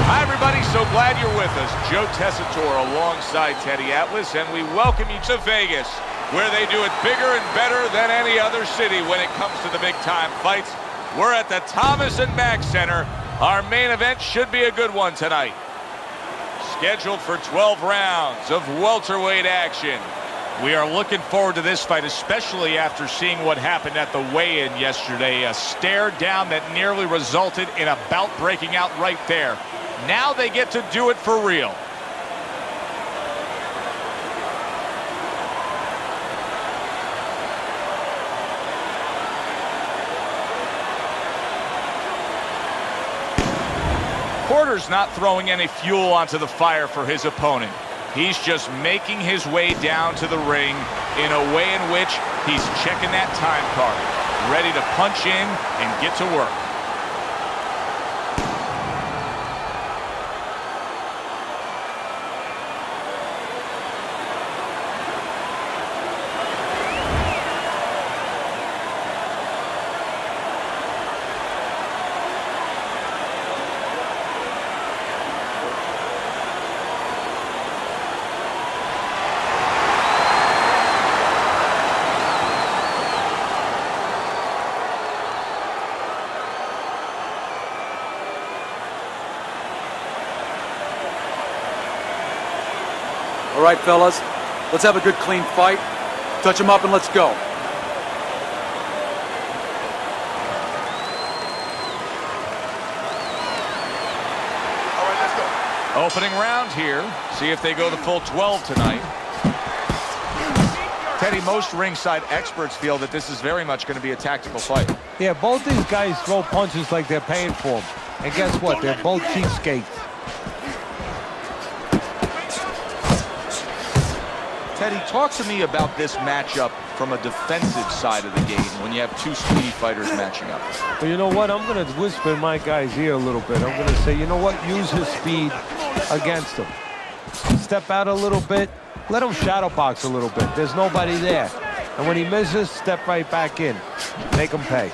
Hi, everybody. So glad you're with us. Joe Tessitore alongside Teddy Atlas, and we welcome you to Vegas, where they do it bigger and better than any other city when it comes to the big-time fights. We're at the Thomas & Mack Center. Our main event should be a good one tonight. Scheduled for 12 rounds of welterweight action. We are looking forward to this fight, especially after seeing what happened at the weigh-in yesterday. A stare down that nearly resulted in a bout breaking out right there. Now they get to do it for real. Porter's not throwing any fuel onto the fire for his opponent. He's just making his way down to the ring in a way in which he's checking that time card, ready to punch in and get to work. All right, fellas, let's have a good, clean fight. Touch him up and let's go. All right, let's go. Opening round here. See if they go the full 12 tonight. Teddy, most ringside experts feel that this is very much going to be a tactical fight. Yeah, both these guys throw punches like they're paying for them. And guess what? They're both cheapskates. Teddy, talk to me about this matchup from a defensive side of the game when you have two speedy fighters matching up. But you know what? I'm going to whisper in my guy's ear a little bit. I'm going to say, you know what? Use his speed against him. Step out a little bit. Let him shadow box a little bit. There's nobody there. And when he misses, step right back in. Make him pay.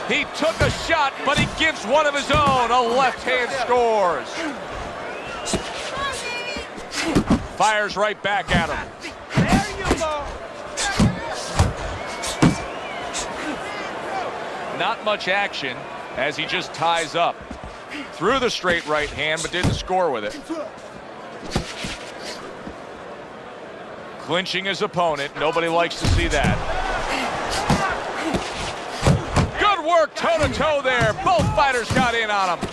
He took a shot, but he gives one of his own. A left hand scores. Fires right back at him. There you go. Not much action as he just ties up. Threw the straight right hand, but didn't score with it. Clinching his opponent. Nobody likes to see that. Good work toe-to-toe there. Both fighters got in on him.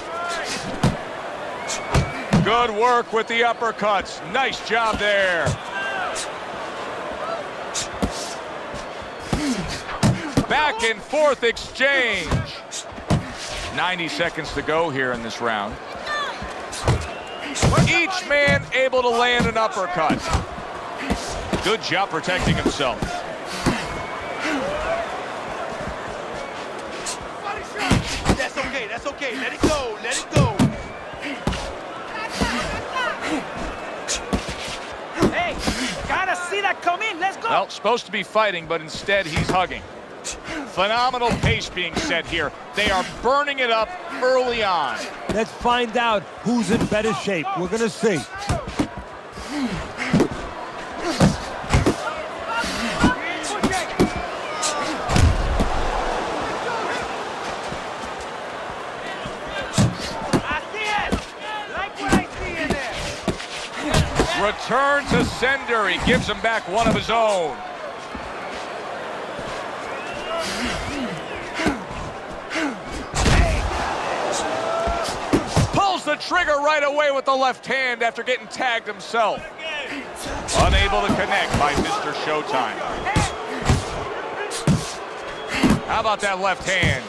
Good work with the uppercuts. Nice job there. Back and forth exchange. 90 seconds to go here in this round. Each man able to land an uppercut. Good job protecting himself. That's okay, that's okay. Let it go, let it go. Hey, gotta see that come in. Let's go. Well, supposed to be fighting, but instead he's hugging. Phenomenal pace being set here. They are burning it up early on. Let's find out who's in better shape. We're going to see. Return to sender. He gives him back one of his own. Pulls the trigger right away with the left hand after getting tagged himself. Unable to connect by Mr. Showtime. How about that left hand?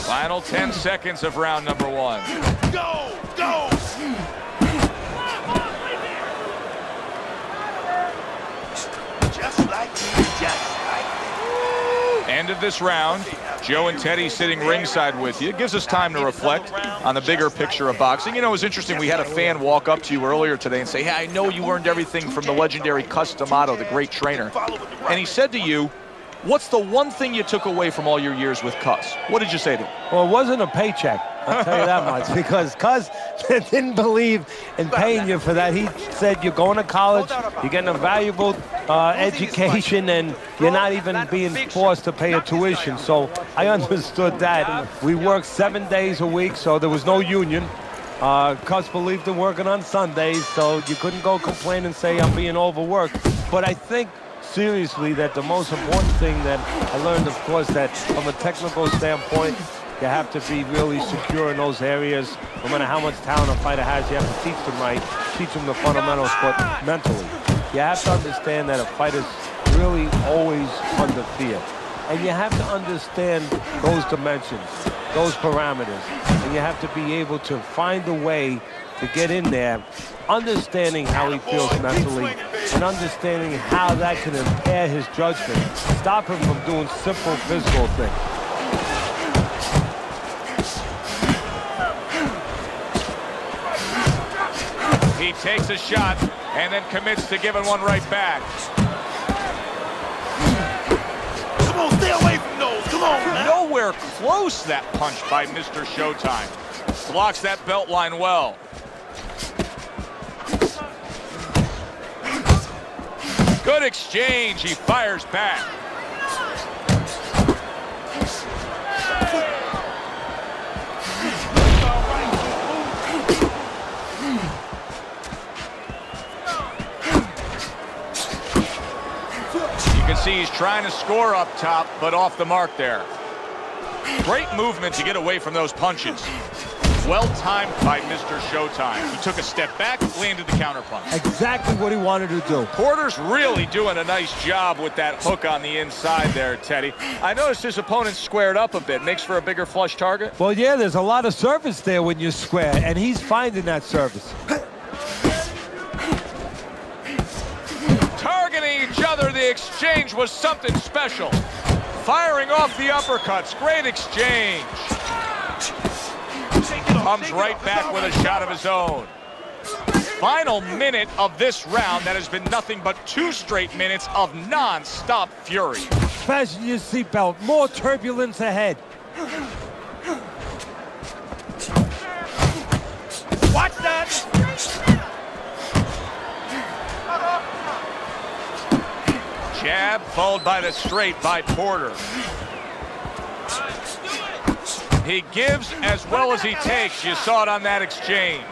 Final 10 seconds of round number one. Go, go. Just like me, just like me. End of this round. Joe and Teddy sitting ringside with you. It gives us time to reflect on the bigger picture of boxing. You know, it was interesting. We had a fan walk up to you earlier today and say, hey, I know you earned everything from the legendary Cus D'Amato, the great trainer. And he said to you, what's the one thing you took away from all your years with Cus? What did you say to him? Well, it wasn't a paycheck, I'll tell you that much, because Cus didn't believe in paying you for that. He said you're going to college, you're getting a valuable education, and you're not even being forced to pay a tuition. So I understood that. We worked 7 days a week, so there was no union. Cus believed in working on Sundays, so you couldn't go complain and say I'm being overworked. But I think seriously that the most important thing that I learned, of course, that from a technical standpoint, you have to be really secure in those areas. No matter how much talent a fighter has, you have to teach them right, teach them the fundamentals, but mentally. You have to understand that a fighter's really always under fear. And you have to understand those dimensions, those parameters. And you have to be able to find a way to get in there, understanding how he feels mentally, and understanding how that can impair his judgment, stop him from doing simple physical things. He takes a shot and then commits to giving one right back. Come on, stay away from those. Come on, man. Nowhere close that punch by Mr. Showtime. Blocks that belt line well. Good exchange. He fires back. You can see he's trying to score up top, but off the mark there. Great movement to get away from those punches. Well timed by Mr. Showtime. He took a step back, landed the counterpunch. Exactly what he wanted to do. Porter's really doing a nice job with that hook on the inside there, Teddy. I noticed his opponent squared up a bit. Makes for a bigger flush target. Well, yeah, there's a lot of surface there when you're square, and he's finding that surface. Targeting each other, the exchange was something special. Firing off the uppercuts, great exchange. Comes right back with a shot of his own. Final minute of this round that has been nothing but 2 straight minutes of non-stop fury. Fasten your seatbelt, more turbulence ahead. Watch that. Jab followed by the straight by Porter. He gives as well as he takes. You saw it on that exchange.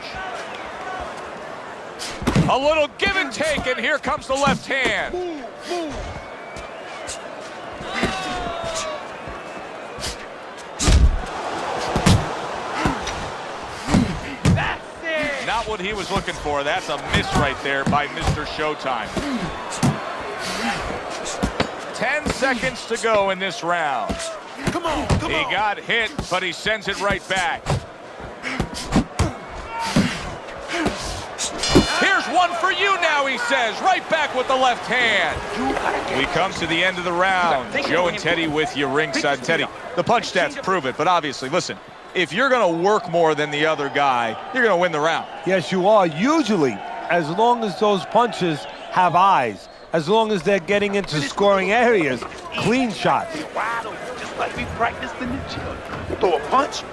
A little give and take, and here comes the left hand. That's it. Not what he was looking for. That's a miss right there by Mr. Showtime. 10 seconds to go in this round. Come on, come on. He got hit, but he sends it right back. Here's one for you now, he says. Right back with the left hand. We come to the end of the round. Joe and Teddy with you ringside. Teddy, the punch stats prove it, but obviously, listen, if you're going to work more than the other guy, you're going to win the round. Yes, you are. Usually, as long as those punches have eyes, as long as they're getting into scoring areas, clean shots. Wide open, just like we practiced in the gym. Throw a punch.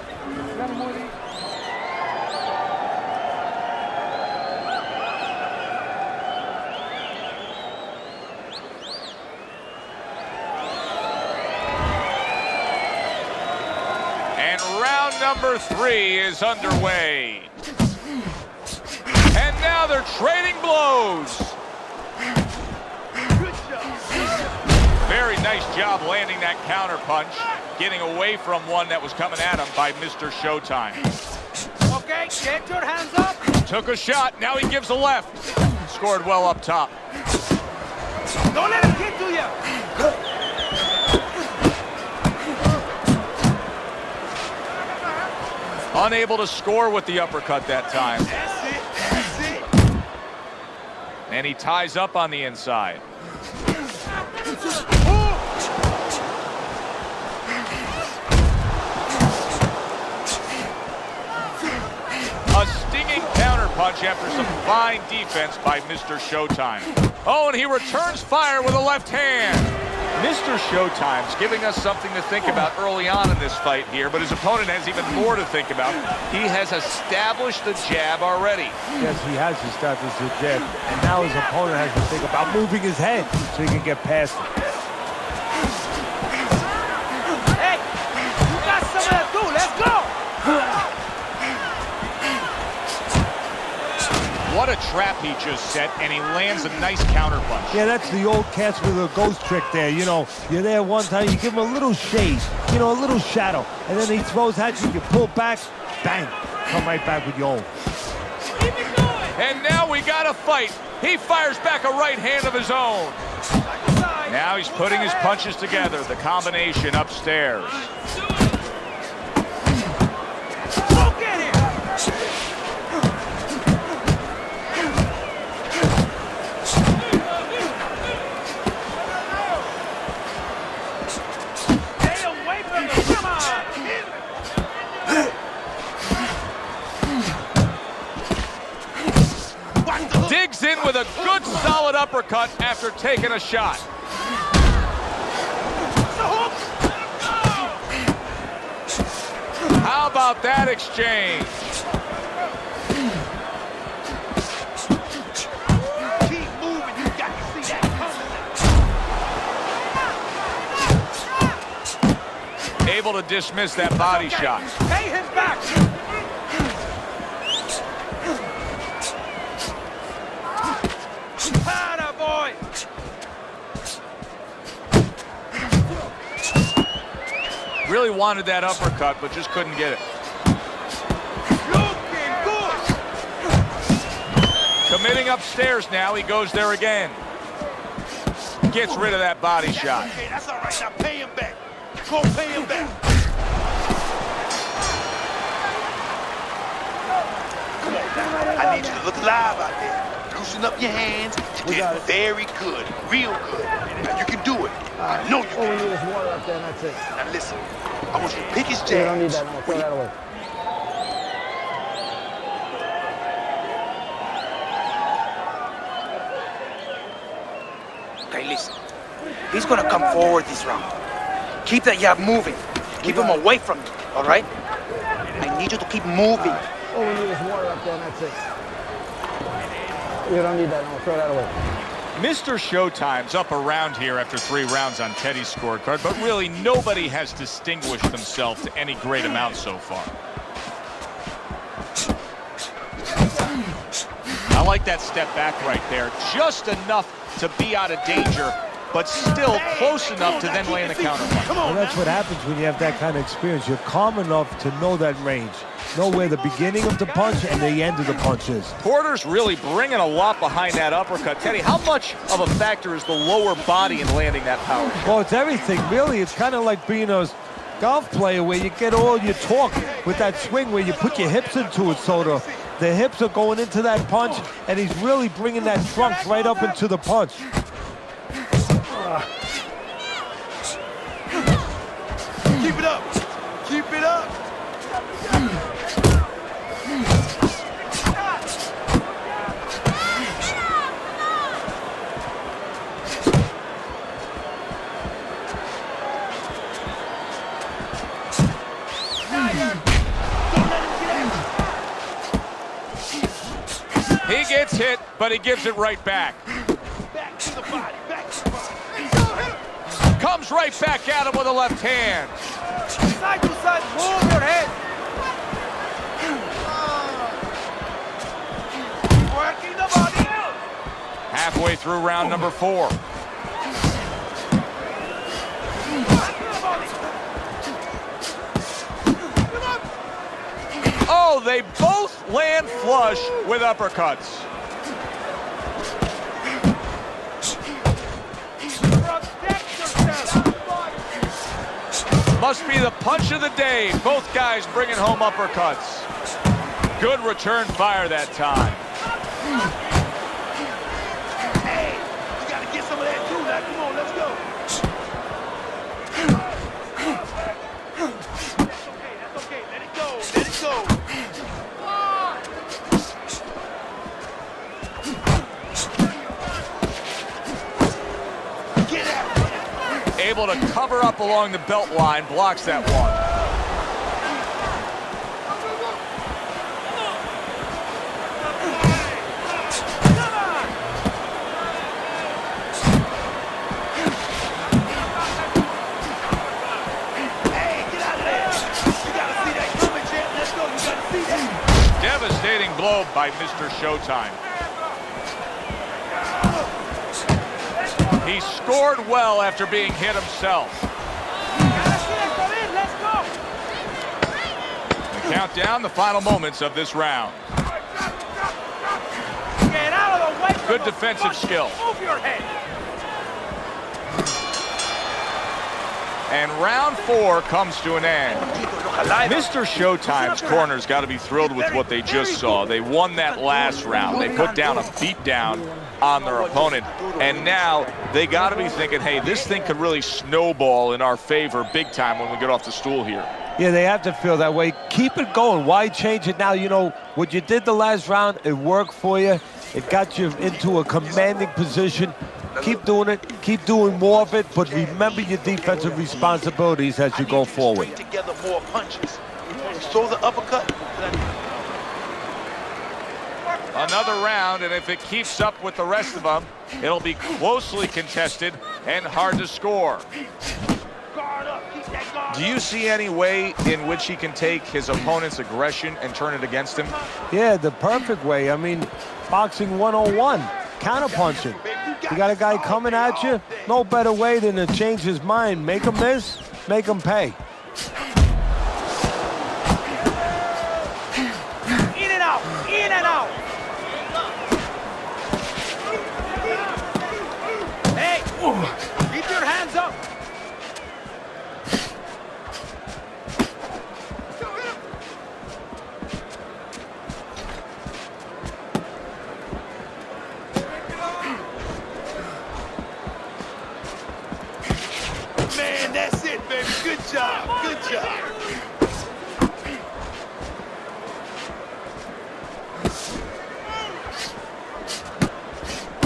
And round number 3 is underway. And now they're trading blows. Very nice job landing that counter punch, getting away from one that was coming at him by Mr. Showtime. Okay, get your hands up. Took a shot, now he gives a left. Scored well up top. Don't let him get to you. Unable to score with the uppercut that time. That's it, that's it. And he ties up on the inside. punch after some fine defense by Mr. Showtime. Oh, and he returns fire with a left hand. Mr. Showtime's giving us something to think about early on in this fight here, but his opponent has even more to think about. He has established the jab already. Yes, he has established the jab, and now his opponent has to think about moving his head so he can get past it. Hey, you got some of that too. Let's go. What a trap he just set, and he lands a nice counter punch. Yeah, that's the old catch with a ghost trick there. You know, you're there one time, you give him a little shade, you know, a little shadow, and then he throws at you, you pull back, bang, come right back with your own. Keep it going. And now we got a fight. He fires back a right hand of his own. Now he's putting his punches together, the combination upstairs. Go get him. Stay away from him. Come on. Digs in with a good solid uppercut after taking a shot. How about that exchange? Keep moving. You got to see that coming. Able to dismiss that body shot. Pay him back. Atta boy. Really wanted that uppercut, but just couldn't get it. Looking good. Committing upstairs now, he goes there again. Gets rid of that body shot. Okay, that's all right. Now pay him back. Go pay him back. Come on now. I need you to look live out there. Loosen up your hands. Get very good. Real good. Now you can do it. I know you All we can. need is water up there, and that's it. Now listen. I want you to pick his jabs. We don't need that. No, throw that away. Okay, listen. He's gonna come forward this round. Keep that jab moving. Keep him away from you, all right? I need you to keep moving. All we need is water up there, and that's it. We don't need that. No, throw that away. Mr. Showtime's up around here after 3 rounds on Teddy's scorecard, but really nobody has distinguished themselves to any great amount so far. I like that step back right there. Just enough to be out of danger, but still close enough to then land the counter punch. Come Well, on that's now. what happens when you have that kind of experience. You're calm enough to know that range. Know where the beginning of the punch and the end of the punch is. Porter's really bringing a lot behind that uppercut. Teddy, how much of a factor is the lower body in landing that power shot? Well, it's everything, really. It's kind of like being a golf player where you get all your torque with that swing where you put your hips into it, so the hips are going into that punch, and he's really bringing that trunk right up into the punch. Keep it up. Keep it up. He gets hit, but he gives it right back. Back to the body. Back to the body. Comes right back at him with a left hand. Side to side. Move your head. Working the body. Halfway through round number 4. Oh, they both land flush with uppercuts. Protect yourself. Must be the punch of the day. Both guys bringing home uppercuts. Good return fire that time. Hey, you gotta get some of that too. Now, come on, let's go. That's okay. Let it go. Let it go. able to cover up along the belt line, blocks that one. Devastating blow by Mr. Showtime. He scored well after being hit himself. The countdown, the final moments of this round. Good defensive skill. Move your head. And round 4 comes to an end. Mr. Showtime's corner's got to be thrilled with what they just saw. They won that last round. They put down a beatdown on their opponent. And now they got to be thinking, hey, this thing could really snowball in our favor big time when we get off the stool here. Yeah, they have to feel that way. Keep it going. Why change it now? You know, what you did the last round, it worked for you. It got you into a commanding position. Keep doing it. Keep doing more of it. But remember your defensive responsibilities as you go forward. Together more punches. Throw the uppercut. Another round, and if it keeps up with the rest of them, it'll be closely contested and hard to score. Do you see any way in which he can take his opponent's aggression and turn it against him? Yeah, the perfect way. I mean, boxing 101, counterpunching. You got a guy coming at you, no better way than to change his mind. Make him miss, make him pay. In and out, in and out. Hey, keep your hands up. Man, that's it, baby. Good job. Good job.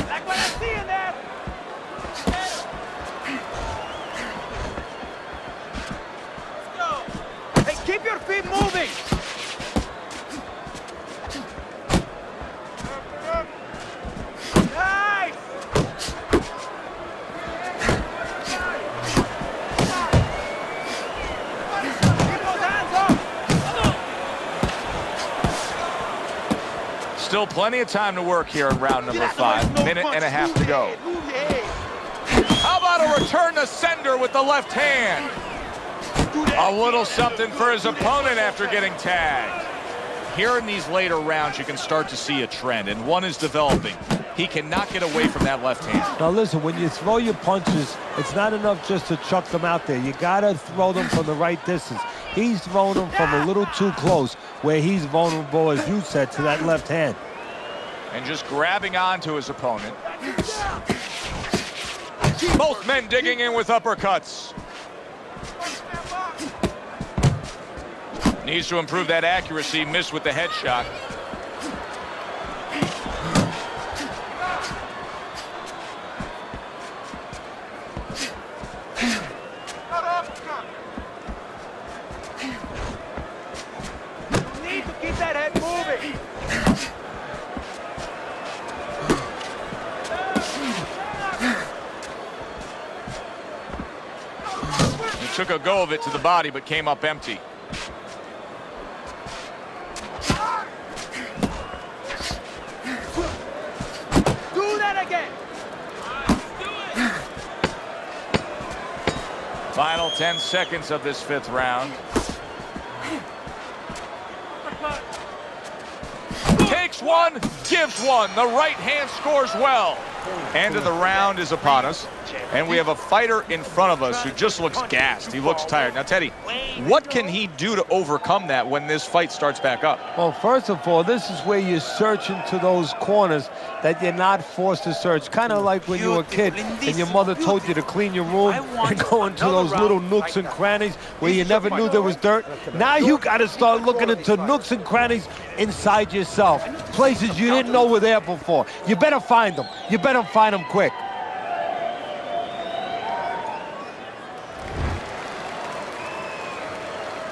Like what I see in there. Let's go. Hey, keep your feet moving. Nice. Still plenty of time to work here in round number 5. Minute and a half to go. How about a return to sender with the left hand? A little something for his opponent after getting tagged. Here in these later rounds, you can start to see a trend, and one is developing. He cannot get away from that left hand. Now listen, when you throw your punches, it's not enough just to chuck them out there. You gotta throw them from the right distance. He's throwing them from a little too close, where he's vulnerable, as you said, to that left hand. And just grabbing onto his opponent. Both men digging in with uppercuts. Needs to improve that accuracy, missed with the headshot. Need to keep that head moving. He took a go of it to the body, but came up empty. Do that again. Final 10 seconds of this 5th round. Takes one, gives one. The right hand scores well. End of the round is upon us, and we have a fighter in front of us who just looks gassed. He looks tired. Now, Teddy, what can he do to overcome that when this fight starts back up? Well, first of all, this is where you search into those corners that you're not forced to search. Kind of like when you were a kid and your mother told you to clean your room and go into those little nooks and crannies where you never knew there was dirt. Now you got to start looking into nooks and crannies inside yourself, places you didn't know were there before. You better find them. You better find them quick.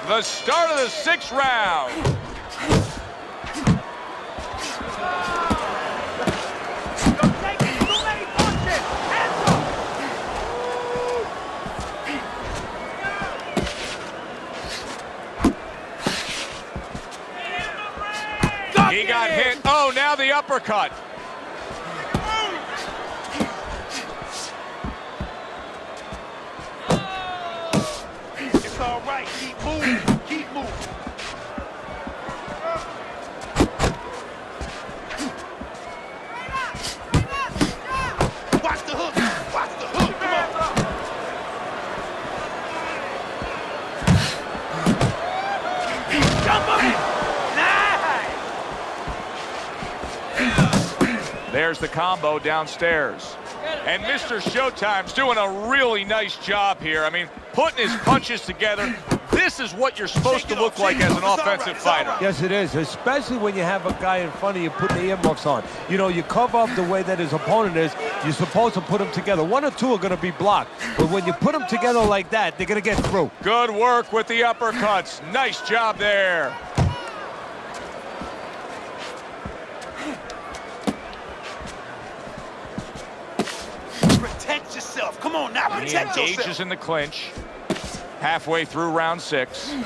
The start of the 6th round. He got hit. Oh, now the uppercut. It's all right. Keep moving. Keep moving. Watch the hook. Watch the hook. Come on. Jump up. There's the combo downstairs. And Mr. Showtime's doing a really nice job here. I mean, putting his punches together. This is what you're supposed to look like as an offensive fighter. Yes, it is, especially when you have a guy in front of you putting the earmuffs on. You know, you cover up the way that his opponent is. You're supposed to put them together. One or two are going to be blocked. But when you put them together like that, they're going to get through. Good work with the uppercuts. Nice job there. Protect yourself. Come on now, He protect engages yourself. in the clinch. Halfway through round 6. Side, side.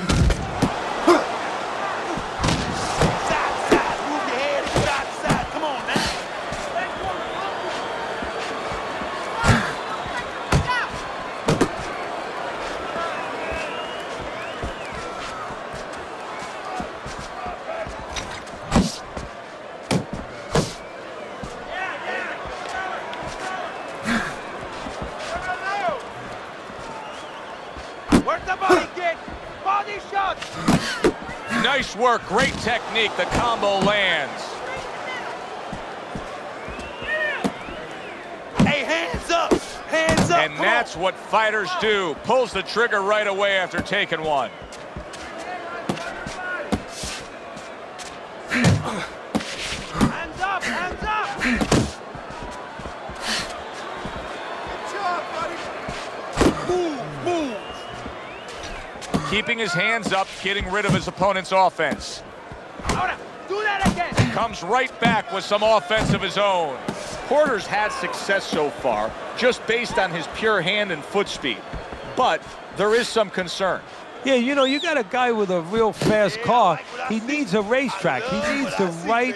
Move your head side to side. Come on now. Work the body, kid. Body shots. Nice work. Great technique. The combo lands. Hey, hands up. Hands up. And that's what fighters do. Pulls the trigger right away after taking one. Hands up, hands up. Move, move. Keeping his hands up, getting rid of his opponent's offense. Ahora, do that again. Comes right back with some offense of his own. Porter's had success so far, just based on his pure hand and foot speed. But there is some concern. Yeah, you know, you got a guy with a real fast car. He needs a racetrack. He needs the right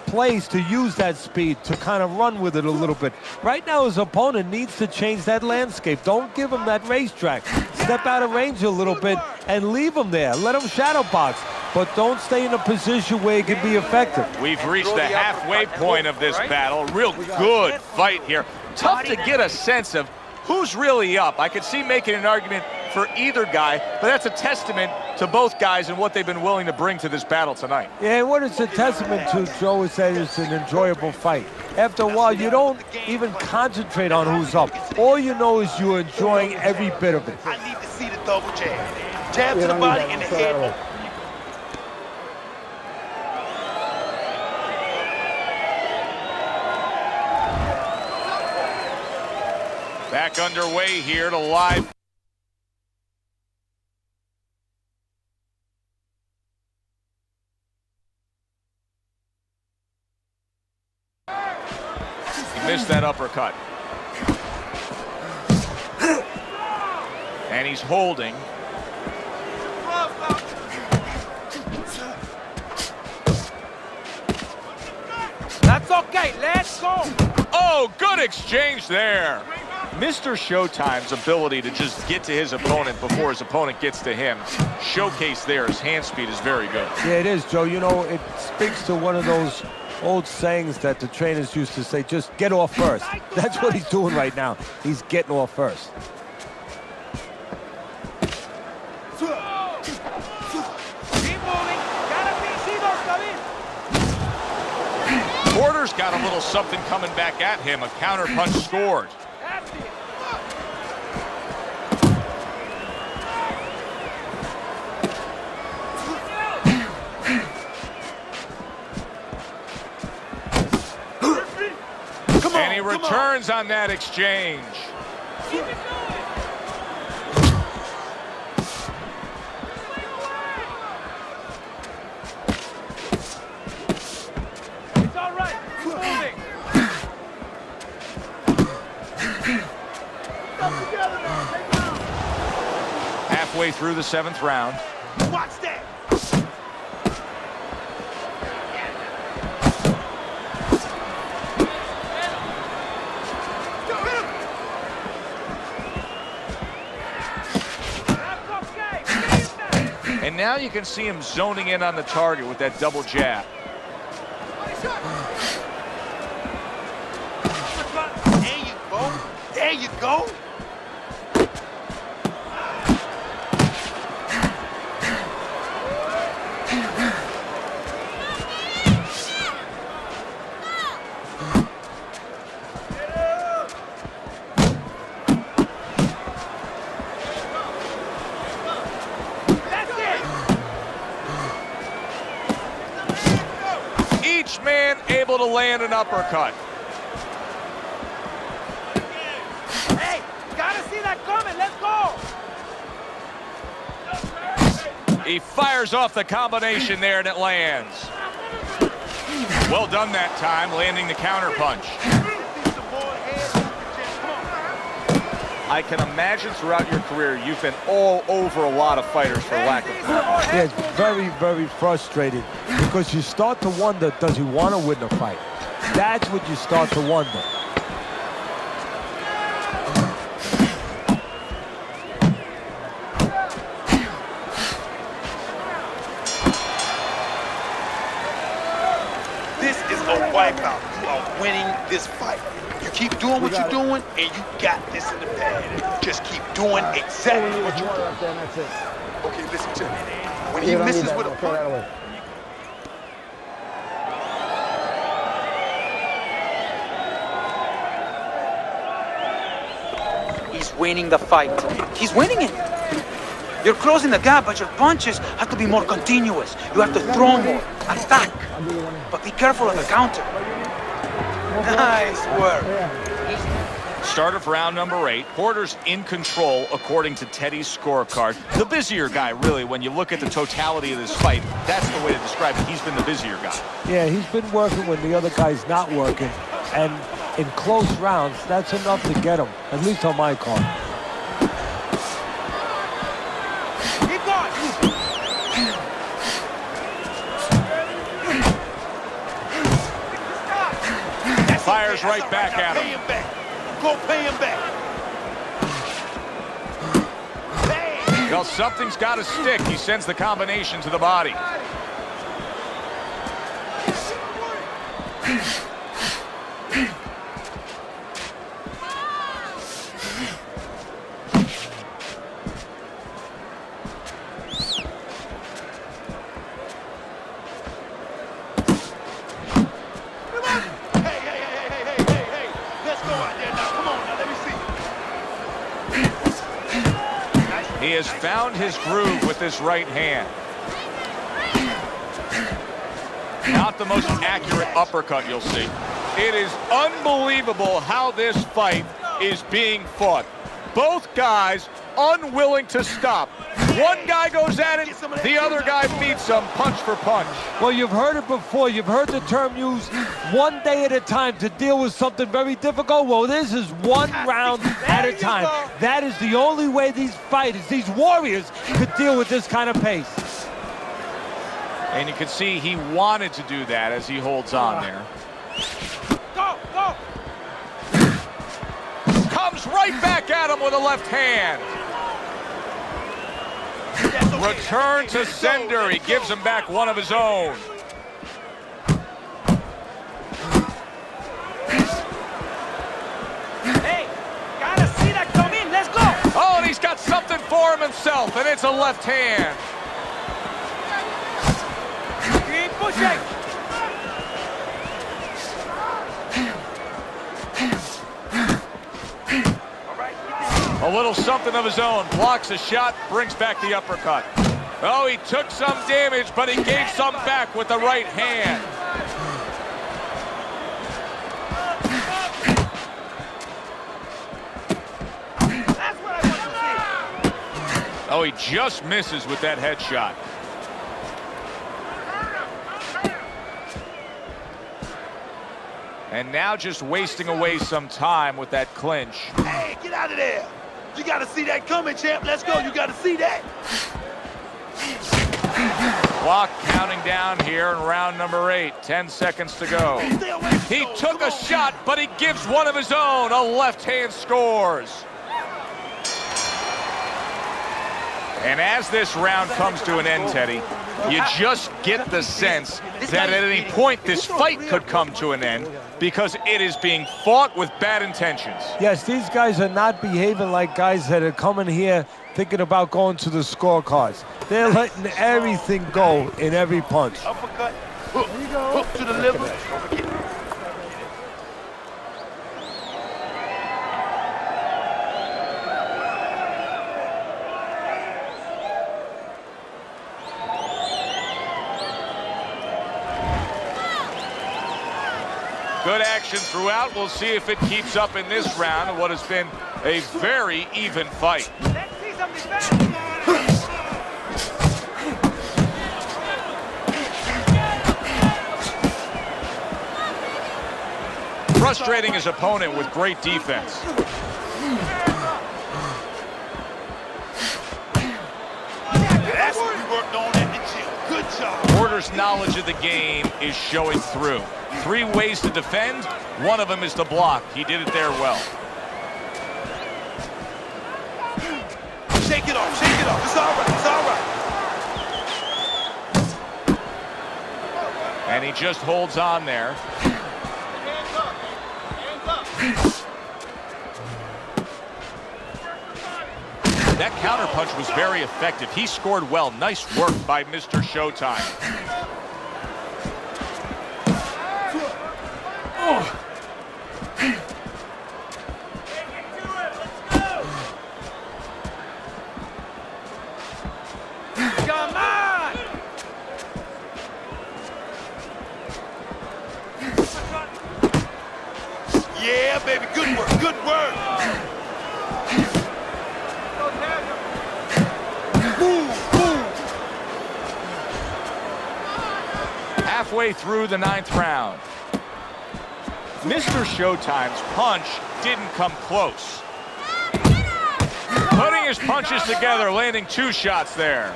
place to use that speed to kind of run with it a little bit. Right now, his opponent needs to change that landscape. Don't give him that racetrack. Step out of range a little bit and leave him there. Let him shadow box, but don't stay in a position where he can be effective. We've reached the halfway point of this battle. Real good fight here. Tough to get a sense of who's really up. I could see making an argument for either guy, but that's a testament to both guys and what they've been willing to bring to this battle tonight. Yeah, and what it's a testament to, Joe, is that it's an enjoyable fight. After a while, you don't even concentrate on who's up. All you know is you're enjoying every bit of it. I need to see the double jab. Jab to the body and the head. Back underway here to live. He missed that uppercut. And he's holding. That's okay, let's go. Oh, good exchange there. Mr. Showtime's ability to just get to his opponent before his opponent gets to him, showcase there, his hand speed is very good. Yeah, it is, Joe. You know, it speaks to one of those old sayings that the trainers used to say, just get off first. That's what he's doing right now. He's getting off first. Keep moving. See those coming. Porter's got a little something coming back at him. A counter punch scored. That's it. And he returns on that exchange. halfway through the 7th round. Watch that. And now you can see him zoning in on the target with that double jab. There you go. There you go. Each man able to land an uppercut. Hey, gotta see that coming. Let's go. He fires off the combination there, and it lands. Well done that time, landing the counter punch. I can imagine throughout your career, you've been all over a lot of fighters for lack of practice. Yeah, it's very, very frustrating because you start to wonder, does he want to win the fight? That's what you start to wonder. This is a wipeout. You are winning this fight. You keep doing what you're doing, and you got this in the bag. Just keep doing exactly what you're Water doing. up there, and that's it. Okay, listen to me. When he You don't need misses that. with a I'll throw that punch, away. He's winning the fight. He's winning it. You're closing the gap, but your punches have to be more continuous. You have to throw more, attack. I'll give you one. But be careful of the counter. Nice work. Start of round number 8. Porter's in control according to Teddy's scorecard. The busier guy, really, when you look at the totality of this fight. That's the way to describe it. He's been the busier guy. Yeah, he's been working when the other guy's not working. And in close rounds, that's enough to get him, at least on my card. Keep going. Fires right back at Pay him. him back. Go pay him back. Bang. Well, something's got to stick. He sends the combination to the body. Hey. Let's go out there now. Come on now. Let me see. He has found his groove with this right hand. Not the most accurate uppercut you'll see. It is unbelievable how this fight is being fought. Both guys unwilling to stop. One guy goes at it, the other guy meets him punch for punch. Well, you've heard it before. You've heard the term used, one day at a time to deal with something very difficult. Well, this is one round at a time. That is the only way these fighters, these warriors, could deal with this kind of pace. And you can see he wanted to do that as he holds on there. Go. Comes right back at him with a left hand. Return to sender. He gives him back one of his own. Hey, gotta see that come in. Let's go. Oh, and he's got something for him himself, and it's a left hand. Keep pushing. A little something of his own. Blocks a shot, brings back the uppercut. Oh, he took some damage, but he gave some back with the right hand. That's what I want to see. Oh, he just misses with that headshot. And now just wasting away some time with that clinch. Hey, get out of there. You gotta see that coming, champ. Let's go. You gotta see that. Clock counting down here in round number 8. 10 seconds to go. He took a shot, but he gives one of his own. A left hand scores. And as this round comes to an end, Teddy, you just get the sense that at any point this fight could come to an end because it is being fought with bad intentions. Yes, these guys are not behaving like guys that are coming here thinking about going to the scorecards. They're letting everything go in every punch. Uppercut, hook, hook to the liver. Don't forget. Good action throughout. We'll see if it keeps up in this round of what has been a very even fight. Frustrating his opponent with great defense. That's what we worked on at the gym. Good job. Porter's knowledge of the game is showing through. 3 ways to defend. One of them is to block. He did it there well. Shake it off, shake it off. It's all right, it's all right. And he just holds on there. Hands up, hands up. That counterpunch was very effective. He scored well. Nice work by Mr. Showtime. Come on! Yeah, baby, good work, good work. Halfway through the 9th round. Mr. Showtime's punch didn't come close. Putting his punches together, landing 2 shots there.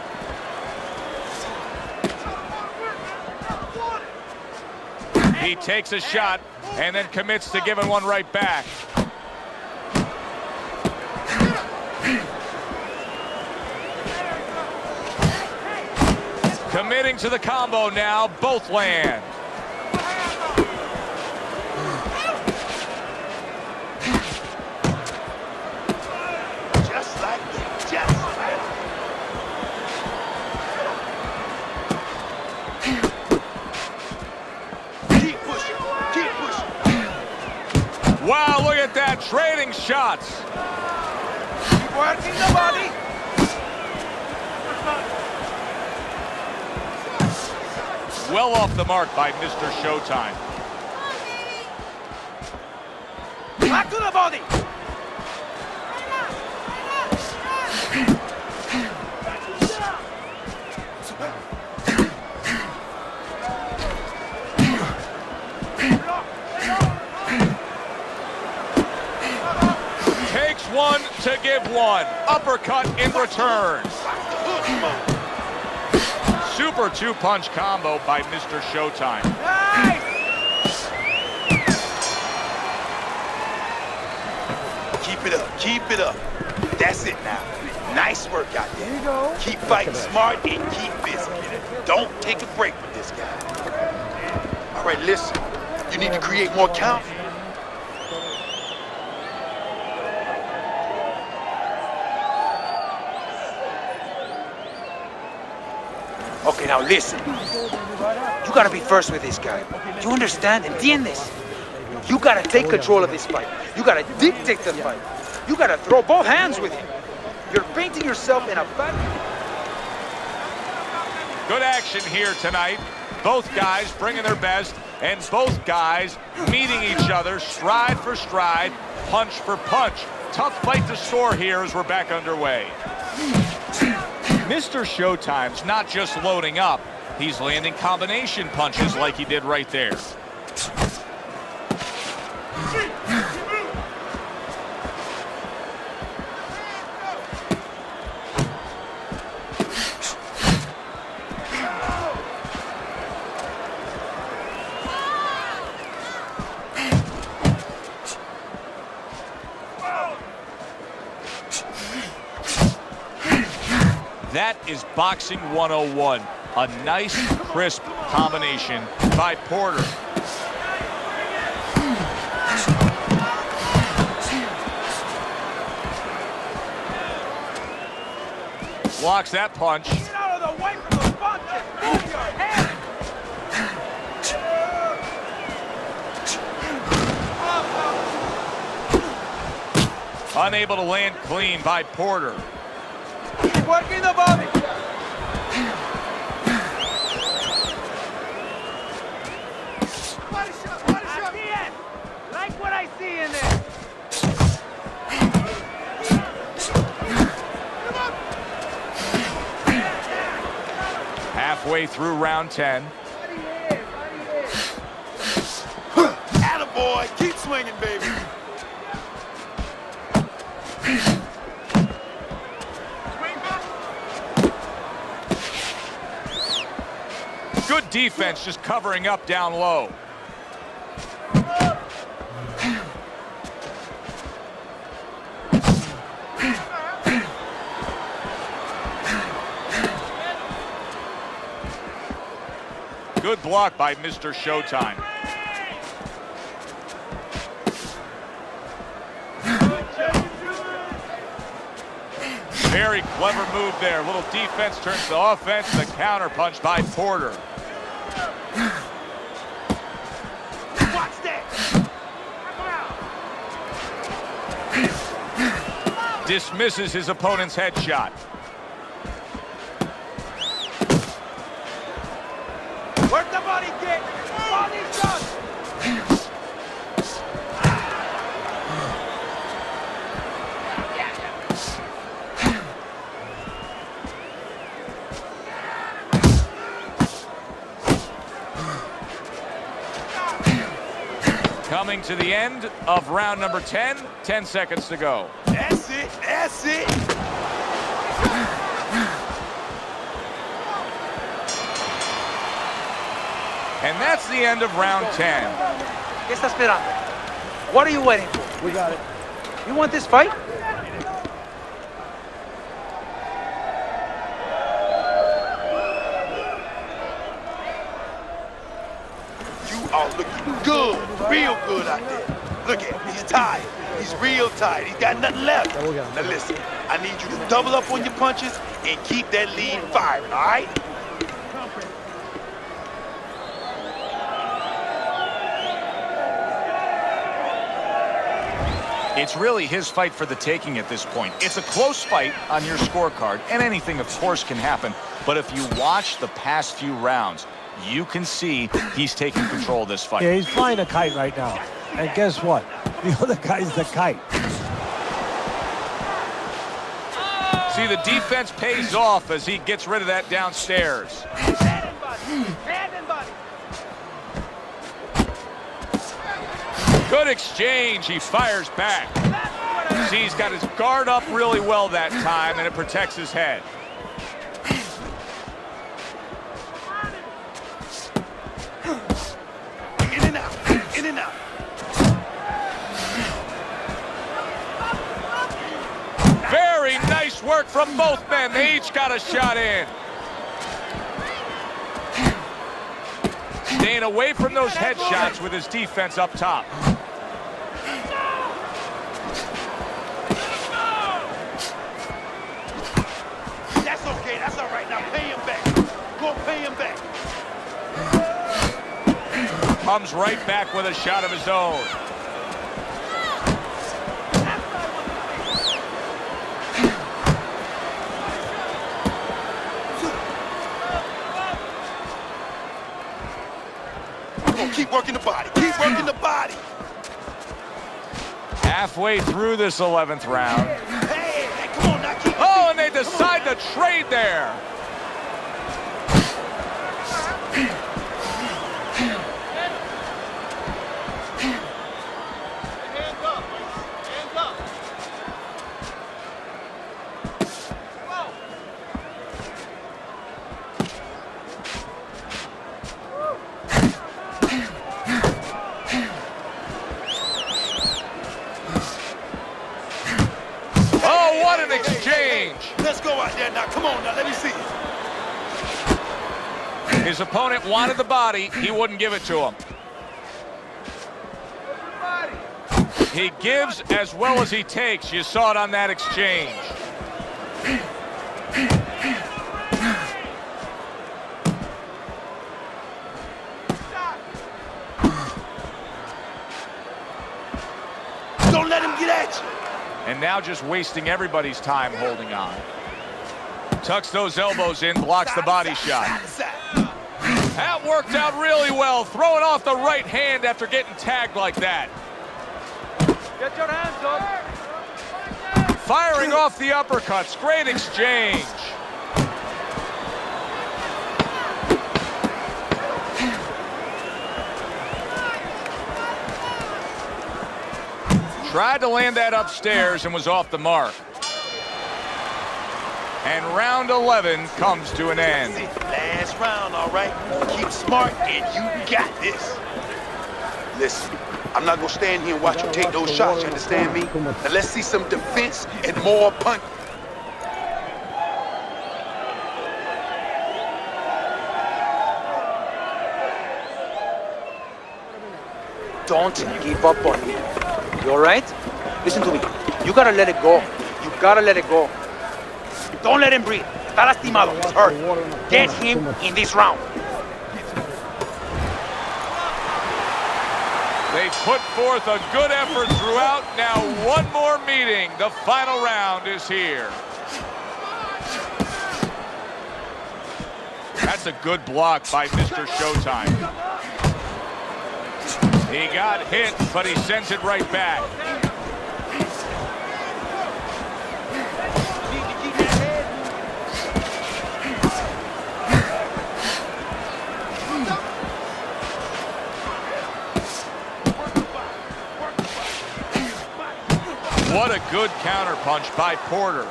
He takes a shot and then commits to giving one right back. Committing to the combo now, both land. Just like that, just like that. Keep pushing, keep pushing. Wow, look at that, trading shots. Keep working the body. Well off the mark by Mr. Showtime. Back to the body. Takes one to give one. Uppercut in return. Super 2-punch combo by Mr. Showtime. Nice. Keep it up, keep it up. That's it now. Nice work out there. Here you go. Keep fighting smart and keep busy. Don't take a break with this guy. All right, listen. You need to create more count. Okay, now listen. You gotta be first with this guy. You understand? Entiendes? You gotta take control of this fight. You gotta dictate the fight. You gotta throw both hands with him. You're painting yourself in a bad... Good action here tonight. Both guys bringing their best, and both guys meeting each other stride for stride, punch for punch. Tough fight to score here as we're back underway. Mr. Showtime's not just loading up, he's landing combination punches like he did right there. That is boxing 101. A nice, crisp combination by Porter. Blocks that punch. Get out of the way from the punches. Move your head. Unable to land clean by Porter. Keep working the body. Body shot, body shot. Like what I see in there. Halfway through round 10. Attaboy, keep swinging, baby. Good defense, just covering up down low. Good block by Mr. Showtime. Very clever move there. Little defense turns to offense. The counter punch by Porter. Watch that. Dismisses his opponent's headshot. Work the body kick. Body shot. Coming to the end of round number 10. 10 seconds to go. That's it. That's it. And that's the end of round 10. ¿Qué está esperando? What are you waiting for? We got it. You want this fight? You are looking good, real good out there. Look at him, he's tired. He's real tired. He's got nothing left. Yeah, we'll get him. Now listen, I need you to double up on your punches and keep that lead firing, all right? It's really his fight for the taking at this point. It's a close fight on your scorecard, and anything, of course, can happen. But if you watch the past few rounds, you can see he's taking control of this fight. Yeah, he's flying a kite right now. And guess what? The other guy's the kite. See, the defense pays off as he gets rid of that downstairs. Head and body. Head and body. Good exchange. He fires back. See, he's got his guard up really well that time, and it protects his head. In and out. In and out. Very nice work from both men. They each got a shot in. Staying away from those headshots with his defense up top. That's okay. That's all right. Now pay him back. Go pay him back. Comes right back with a shot of his own. Keep working the body. Keep working the body. Halfway through this 11th round. Hey, come on now. Keep Oh, and they decide to trade there. Hands up. Hands up. Oh, what an exchange. Let's go out there now. Come on now, let me see. His opponent wanted the body. He wouldn't give it to him. He gives as well as he takes. You saw it on that exchange. Don't let him get at you. And now just wasting everybody's time holding on. Tucks those elbows in, blocks the body shot. That worked out really well, throwing off the right hand after getting tagged like that. Get your hands up. Firing off the uppercuts, great exchange. Tried to land that upstairs and was off the mark. And round 11 comes to an end. Last round, all right? Keep smart, and you got this. Listen, I'm not gonna stand here and watch you take those shots, you understand me? Now let's see some defense and more punch. Don't give up on me. You all right? Listen to me. You gotta let it go. You gotta let it go. Don't let him breathe. Está lastimado. He's hurt. Get him in this round. They put forth a good effort throughout. Now one more meeting. The final round is here. That's a good block by Mr. Showtime. He got hit, but he sends it right back. What a good counterpunch by Porter.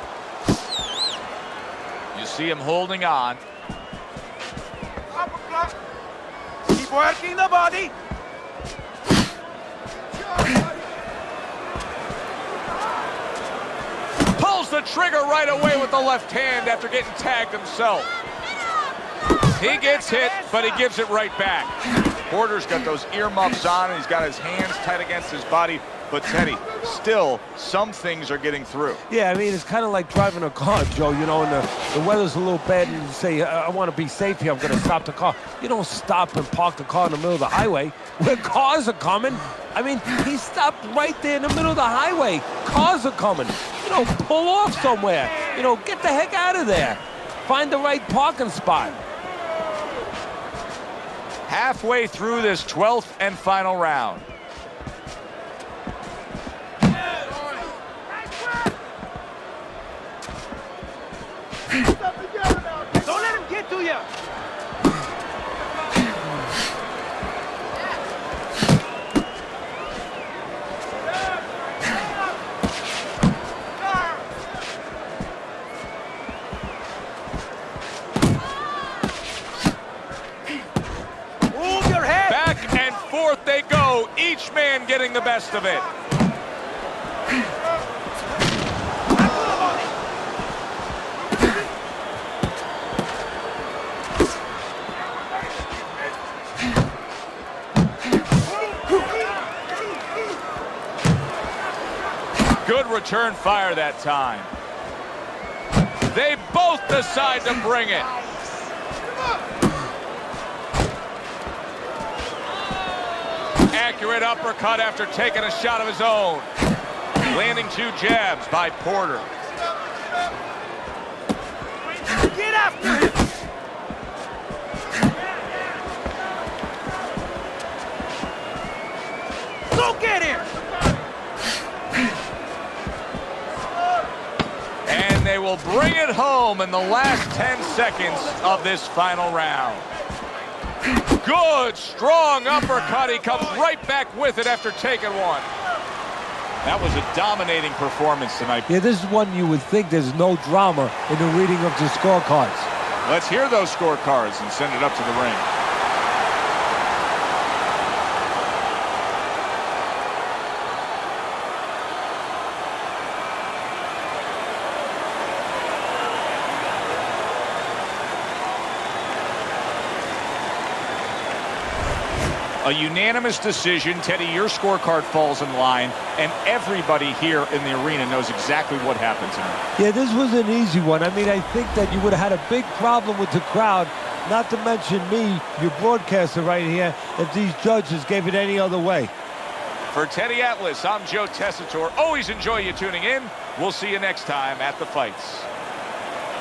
You see him holding on. Keep working the body. Pulls the trigger right away with the left hand after getting tagged himself. He gets hit, but he gives it right back. Porter's got those earmuffs on, and he's got his hands tight against his body. But Teddy, still, some things are getting through. Yeah, I mean, it's kind of like driving a car, Joe, you know, and the weather's a little bad, and you say, I want to be safe here, I'm going to stop the car. You don't stop and park the car in the middle of the highway where cars are coming. I mean, he stopped right there in the middle of the highway. Cars are coming. You know, pull off somewhere. You know, get the heck out of there. Find the right parking spot. Halfway through this 12th and final round. Don't let him get to you. Move your head. Back and forth they go, each man getting the best of it. Good return fire that time. They both decide to bring it. Accurate uppercut after taking a shot of his own. Landing 2 jabs by Porter. Get after him. Go get him. And they will bring it home in the last 10 seconds of this final round. Good, strong uppercut. He comes right back with it after taking one. That was a dominating performance tonight. Yeah, this is one you would think there's no drama in the reading of the scorecards. Let's hear those scorecards and send it up to the ring. A unanimous decision. Teddy, your scorecard falls in line, and everybody here in the arena knows exactly what happened tonight. Yeah, this was an easy one. I mean, I think that you would have had a big problem with the crowd, not to mention me, your broadcaster right here, if these judges gave it any other way. For Teddy Atlas, I'm Joe Tessitore. Always enjoy you tuning in. We'll see you next time at the fights.